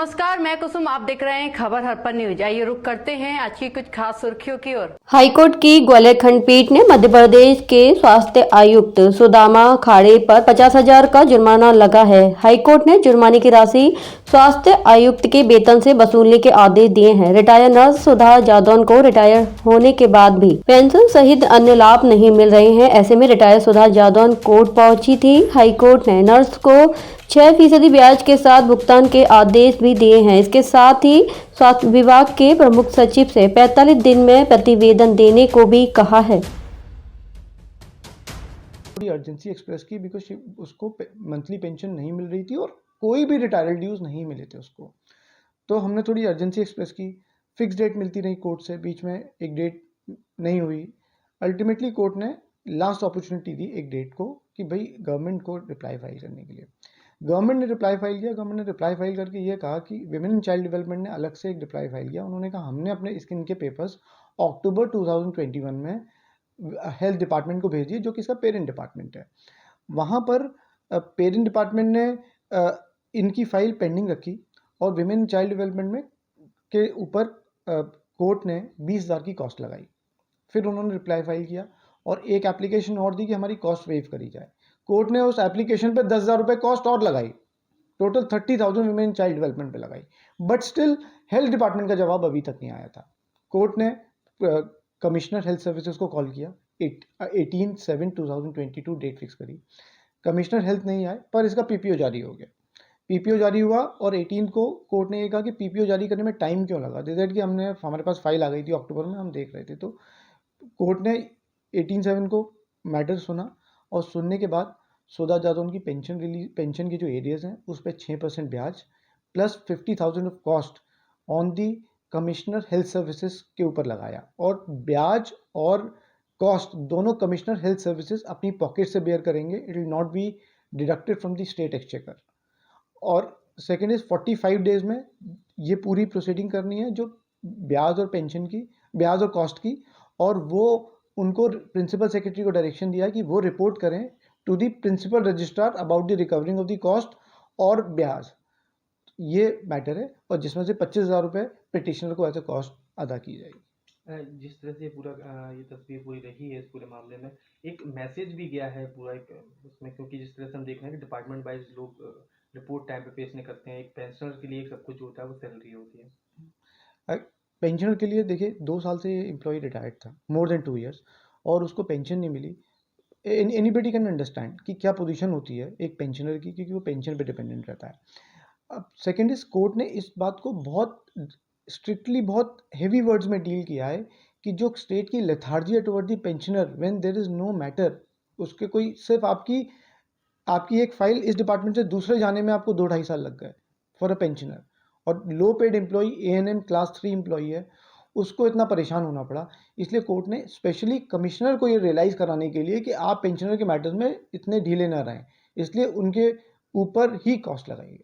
नमस्कार, मैं कुसुम। आप देख रहे हैं खबर हरपन न्यूज। आइए रुक करते हैं आज की कुछ खास सुर्खियों की ओर। हाईकोर्ट की ग्वालियर खंडपीठ ने मध्य प्रदेश के स्वास्थ्य आयुक्त सुदामा खाड़े पर 50,000 का जुर्माना लगा है। हाईकोर्ट ने जुर्माने की राशि स्वास्थ्य आयुक्त के वेतन से वसूलने के आदेश दिए हैं। रिटायर नर्स सुधा जादौन को रिटायर होने के बाद भी पेंशन सहित अन्य लाभ नहीं मिल रहे हैं। ऐसे में रिटायर सुधा जादौन कोर्ट पहुंची थी। हाईकोर्ट ने नर्स को 6% ब्याज के साथ भुगतान के आदेश भी दिए हैं। इसके साथ ही स्वास्थ्य विभाग के प्रमुख सचिव से 45 दिन में प्रतिवेदन देने को भी कहा है। थोड़ी अर्जेंसी एक्सप्रेस की बिकॉज उसको मंथली पेंशन नहीं मिल रही थी और कोई भी रिटायर्ड ड्यूज नहीं मिले थे उसको। तो हमने थोड़ी अर्जेंसी एक्सप्रेस की। फिक्स डेट मिलती रही कोर्ट से, बीच में एक डेट नहीं हुई। अल्टीमेटली कोर्ट ने लास्ट अपॉर्चुनिटी दी एक डेट को कि भाई गवर्नमेंट को रिप्लाई फाइल करने के लिए। गवर्नमेंट ने रिप्लाई फाइल किया। गवर्नमेंट ने रिप्लाई फाइल करके ये कहा कि विमेन एंड चाइल्ड डेवलपमेंट ने अलग से एक रिप्लाई फाइल किया। उन्होंने कहा हमने अपने इनके पेपर्स अक्टूबर 2021 में हेल्थ डिपार्टमेंट को भेज दिए, जो कि इसका पेरेंट डिपार्टमेंट है। वहाँ पर पेरेंट डिपार्टमेंट ने इनकी फाइल पेंडिंग रखी और विमेन एंड चाइल्ड डेवलपमेंट में के ऊपर कोर्ट ने 20,000 की कॉस्ट लगाई। फिर उन्होंने रिप्लाई फाइल किया और एक एप्लीकेशन और दी कि हमारी कॉस्ट वेव करी जाए। कोर्ट ने उस एप्लीकेशन पे 10,000 रुपये कॉस्ट और लगाई। Total 30,000 women and child development पे लगाई। बट स्टिल हेल्थ डिपार्टमेंट का जवाब अभी तक नहीं आया था। कोर्ट ने कमिश्नर हेल्थ सर्विसेज को कॉल किया। 18/7/2022 डेट फिक्स करी। कमिश्नर हेल्थ नहीं आए पर इसका पीपीओ जारी हो गया। पीपीओ जारी हुआ और 18 को कोर्ट ने ये कहा कि पीपीओ जारी करने में टाइम क्यों लगा। दैट कि हमारे पास फाइल आ गई थी अक्टूबर में, हम देख रहे थे। तो कोर्ट ने 18/7 को मैटर सुना और सुनने के बाद सुधा जादौन की पेंशन की जो एरियर्स हैं उस पर 6% ब्याज plus 50,000 of cost on the commissioner health services के ऊपर लगाया। और ब्याज और कॉस्ट दोनों कमिश्नर हेल्थ सर्विसेज अपनी पॉकेट से बेयर करेंगे। It will not be deducted from the state exchequer. और सेकेंड इज 45 डेज में ये पूरी प्रोसीडिंग करनी है, जो ब्याज और पेंशन की, ब्याज और कॉस्ट की। और वो उनको प्रिंसिपल सेक्रेटरी को डायरेक्शन दिया है कि वो रिपोर्ट करें to the principal registrar about the recovering of the cost और ब्याज। ये मैटर है और जिसमें से 25,000 रुपये पिटिशनर को एज ए कॉस्ट अदा की जाएगी। जिस तरह से पूरा ये तस्वीर पूरी रही है इस पूरे मामले में, एक मैसेज भी गया है पूरा एक उसमें, क्योंकि जिस तरह से हम देख रहे हैं कि डिपार्टमेंट वाइज लोग रिपोर्ट टाइम पे पेश नहीं करते हैं। एक पेंशनर के लिए सब कुछ होता है वो सैलरी होती है। पेंशनर के लिए देखिए 2 साल से ये एम्प्लॉय रिटायर्ड था, मोर देन 2 ईयर्स, और उसको पेंशन नहीं मिली। एनीबडी कैन अंडरस्टैंड कि क्या पोजीशन होती है एक पेंशनर की, क्योंकि वो पेंशन पे डिपेंडेंट रहता है। अब सेकेंड इज कोर्ट ने इस बात को बहुत स्ट्रिक्टली, बहुत हेवी वर्ड्स में डील किया है कि जो स्टेट की लेथार्जी है toward the pensioner when there is no matter, उसके कोई सिर्फ आपकी एक फाइल इस डिपार्टमेंट से दूसरे जाने में आपको 2-2.5 साल लग गए फॉर अ पेंशनर। और low paid employee ANM class 3 employee है, उसको इतना परेशान होना पड़ा। इसलिए कोर्ट ने स्पेशली कमिश्नर को ये रियलाइज़ कराने के लिए कि आप पेंशनर के मैटर्स में इतने ढीले ना रहें, इसलिए उनके ऊपर ही कॉस्ट लगाई है।